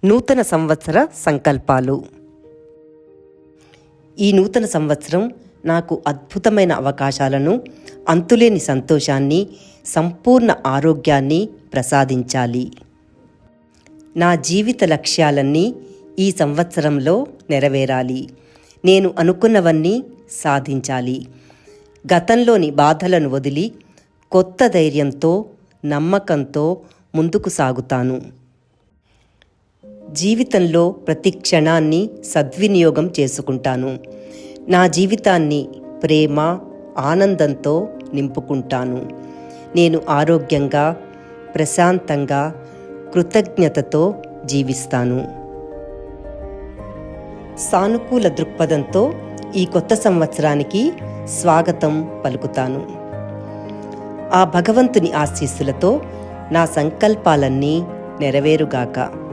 నూతన సంవత్సర సంకల్పాలు. ఈ నూతన సంవత్సరం నాకు అద్భుతమైన అవకాశాలను, అంతులేని సంతోషాన్ని, సంపూర్ణ ఆరోగ్యాన్ని ప్రసాదించాలి. నా జీవిత లక్ష్యాలన్నీ ఈ సంవత్సరంలో నెరవేరాలి. నేను అనుకున్నవన్నీ సాధించాలి. గతంలోని బాధలను వదిలి కొత్త ధైర్యంతో, నమ్మకంతో ముందుకు సాగుతాను. జీవితంలో ప్రతి క్షణాన్ని సద్వినియోగం చేసుకుంటాను. నా జీవితాన్ని ప్రేమ, ఆనందంతో నింపుకుంటాను. నేను ఆరోగ్యంగా, ప్రశాంతంగా, కృతజ్ఞతతో జీవిస్తాను. సానుకూల దృక్పథంతో ఈ కొత్త సంవత్సరానికి స్వాగతం పలుకుతాను. ఆ భగవంతుని ఆశీస్సులతో నా సంకల్పాలన్నీ నెరవేరుగాక.